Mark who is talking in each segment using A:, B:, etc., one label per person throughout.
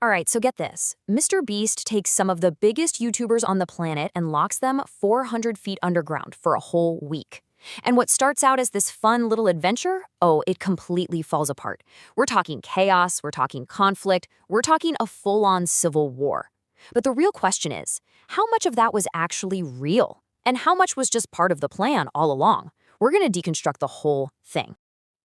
A: All right, so get this. Mr. Beast takes some of the biggest YouTubers on the planet and locks them 400 feet underground for a whole week. And what starts out as this fun little adventure, oh, it completely falls apart. We're talking chaos, we're talking conflict, we're talking a full-on civil war. But the real question is, how much of that was actually real? And how much was just part of the plan all along? We're going to deconstruct the whole thing.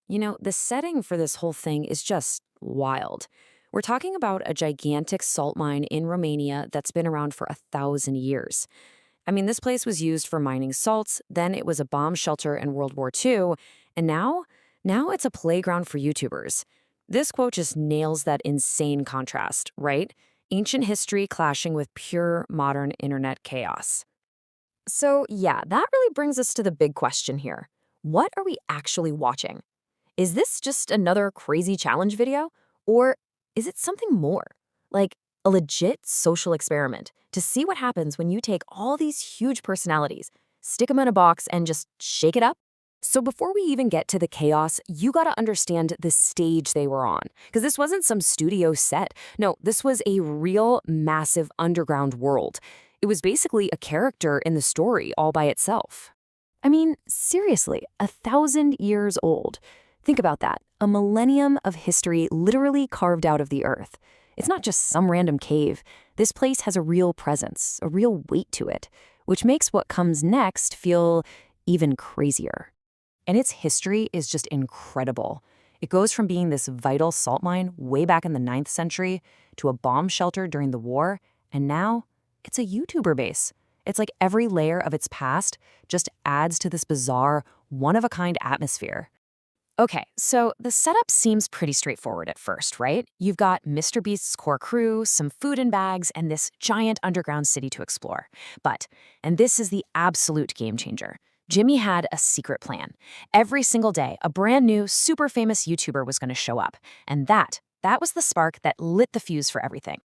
B: The setting for this whole thing is just wild. We're talking about a gigantic salt mine in Romania that's been around for 1,000 years. I mean, this place was used for mining salts, then it was a bomb shelter in World War II, and now it's a playground for YouTubers. This quote just nails that insane contrast, right? Ancient history clashing with pure modern internet chaos.
A: So, yeah, that really brings us to the big question here. What are we actually watching? Is this just another crazy challenge video? Or is it something more? Like a legit social experiment to see what happens when you take all these huge personalities, stick them in a box, and just shake it up? So before we even get to the chaos, you gotta understand the stage they were on. Because this wasn't some studio set. No, this was a real massive underground world. It was basically a character in the story all by itself. I mean, seriously, 1,000 years old. Think about that. A millennium of history literally carved out of the earth. It's not just some random cave. This place has a real presence, a real weight to it, which makes what comes next feel even crazier. And its history is just incredible. It goes from being this vital salt mine way back in the 9th century to a bomb shelter during the war, and now it's a YouTuber base. It's like every layer of its past just adds to this bizarre, one-of-a-kind atmosphere. Okay, so the setup seems pretty straightforward at first, right? You've got Mr. Beast's core crew, some food in bags, and this giant underground city to explore. But, and this is the absolute game changer, Jimmy had a secret plan. Every single day, a brand new, super famous YouTuber was going to show up. And that was the spark that lit the fuse for everything.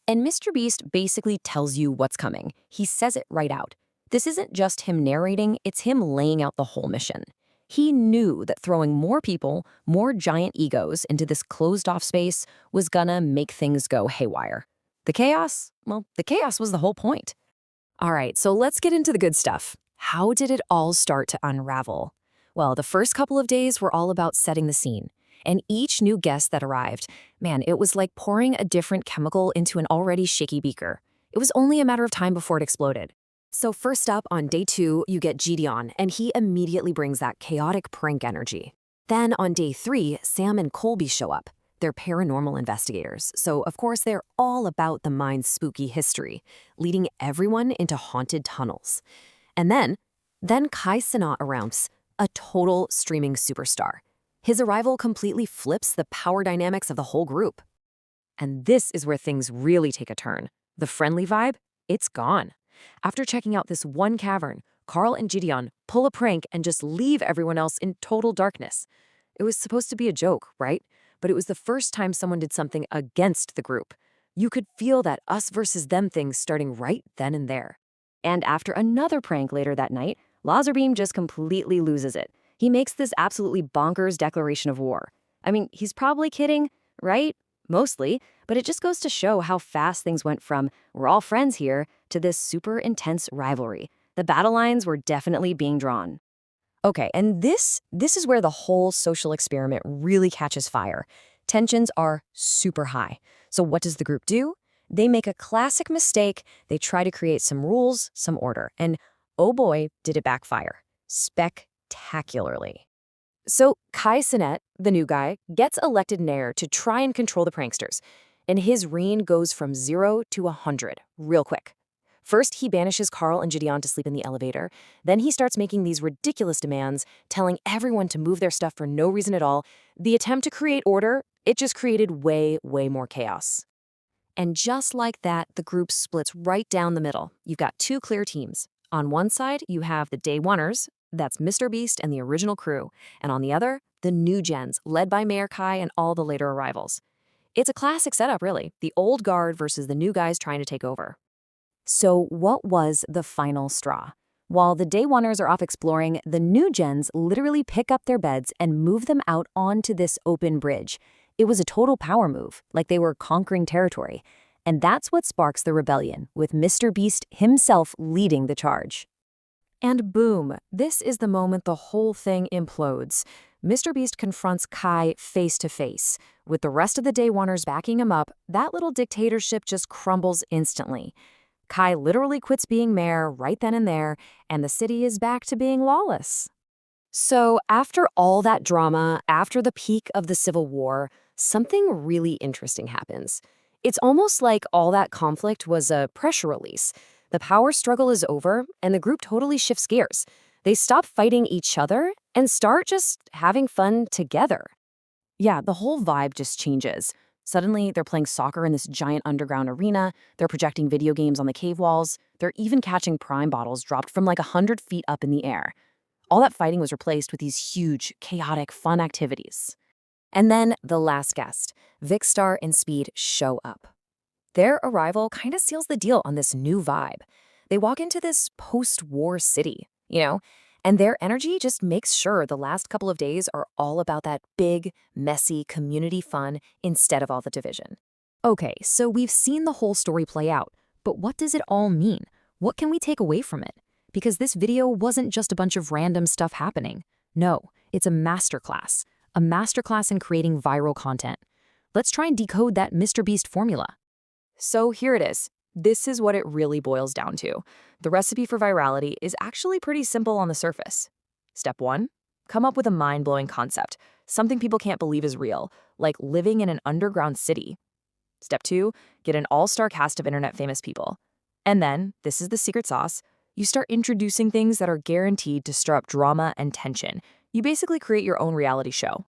A: And Mr. Beast basically tells you what's coming. He says it right out. This isn't just him narrating, it's him laying out the whole mission. He knew that throwing more people, more giant egos into this closed-off space was gonna make things go haywire. The chaos? Well, the chaos was the whole point. All right, so let's get into the good stuff. How did it all start to unravel? Well, the first couple of days were all about setting the scene. And each new guest that arrived, man, it was like pouring a different chemical into an already shaky beaker. It was only a matter of time before it exploded. So first up, on day 2, you get Gideon, and he immediately brings that chaotic prank energy. Then on day 3, Sam and Colby show up. They're paranormal investigators, so of course they're all about the mine's spooky history, leading everyone into haunted tunnels. And then Kai Cenat arrives, a total streaming superstar. His arrival completely flips the power dynamics of the whole group. And this is where things really take a turn. The friendly vibe, it's gone. After checking out this one cavern, Carl and Gideon pull a prank and just leave everyone else in total darkness. It was supposed to be a joke, right? But it was the first time someone did something against the group. You could feel that us versus them thing starting right then and there. And after another prank later that night, Lazarbeam just completely loses it. He makes this absolutely bonkers declaration of war. I mean, he's probably kidding, right? Mostly, but it just goes to show how fast things went from "we're all friends here" to this super intense rivalry. The battle lines were definitely being drawn. Okay, and this is where the whole social experiment really catches fire. Tensions are super high. So what does the group do? They make a classic mistake. They try to create some rules, some order, and oh boy, did it backfire. Spectacularly. So Kai Cenat, the new guy, gets elected mayor to try and control the pranksters, and his reign goes from 0 to 100 real quick. First, he banishes Carl and Gideon to sleep in the elevator. Then he starts making these ridiculous demands, telling everyone to move their stuff for no reason at all. The attempt to create order, it just created way, way more chaos. And just like that, the group splits right down the middle. You've got 2 clear teams. On one side, you have the Day Oneers, that's Mr. Beast and the original crew, and on the other, the new gens, led by Mayor Kai and all the later arrivals. It's a classic setup, really, the old guard versus the new guys trying to take over. So what was the final straw? While the Day Oneers are off exploring, the new gens literally pick up their beds and move them out onto this open bridge.
B: It was a total power move, like they were conquering territory. And that's what sparks the rebellion, with Mr. Beast himself leading the charge.
A: And boom, this is the moment the whole thing implodes. Mr. Beast confronts Kai face to face. With the rest of the Day Oneers backing him up, that little dictatorship just crumbles instantly. Kai literally quits being mayor right then and there, and the city is back to being lawless. So, after all that drama, after the peak of the Civil War, something really interesting happens. It's almost like all that conflict was a pressure release. The power struggle is over, and the group totally shifts gears. They stop fighting each other and start just having fun together. Yeah, the whole vibe just changes. Suddenly, they're playing soccer in this giant underground arena, they're projecting video games on the cave walls, they're even catching prime bottles dropped from like 100 feet up in the air. All that fighting was replaced with these huge, chaotic, fun activities. And then the last guest, Vikkstar and Speed, show up. Their arrival kind of seals the deal on this new vibe. They walk into this post-war city, and their energy just makes sure the last couple of days are all about that big, messy community fun instead of all the division. Okay, so we've seen the whole story play out, but what does it all mean? What can we take away from it? Because this video wasn't just a bunch of random stuff happening. No, it's a masterclass in creating viral content. Let's try and decode that Mr. Beast formula. So here it is. This is what it really boils down to. The recipe for virality is actually pretty simple on the surface. Step 1, come up with a mind-blowing concept, something people can't believe is real, like living in an underground city. Step 2, get an all-star cast of internet-famous people. And then, this is the secret sauce, you start introducing things that are guaranteed to stir up drama and tension. You basically create your own reality show.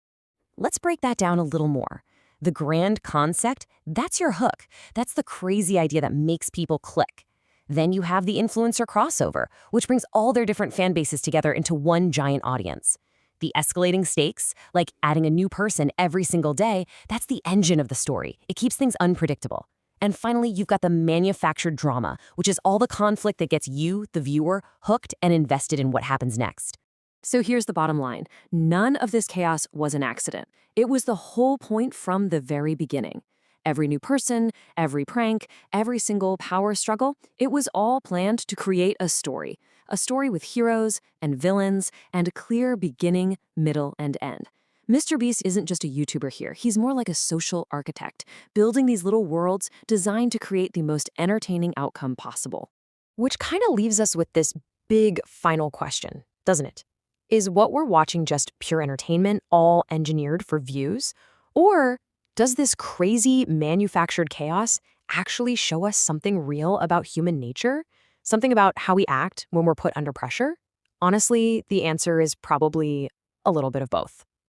A: Let's break that down a little more. The grand concept, that's your hook. That's the crazy idea that makes people click. Then you have the influencer crossover, which brings all their different fan bases together into one giant audience. The escalating stakes, like adding a new person every single day, that's the engine of the story. It keeps things unpredictable. And finally, you've got the manufactured drama, which is all the conflict that gets you, the viewer, hooked and invested in what happens next. So here's the bottom line. None of this chaos was an accident. It was the whole point from the very beginning. Every new person, every prank, every single power struggle, it was all planned to create a story with heroes and villains and a clear beginning, middle, and end. Mr. Beast isn't just a YouTuber here. He's more like a social architect, building these little worlds designed to create the most entertaining outcome possible. Which kind of leaves us with this big final question, doesn't it? Is what we're watching just pure entertainment, all engineered for views? Or does this crazy manufactured chaos actually show us something real about human nature? Something about how we act when we're put under pressure? Honestly, the answer is probably a little bit of both.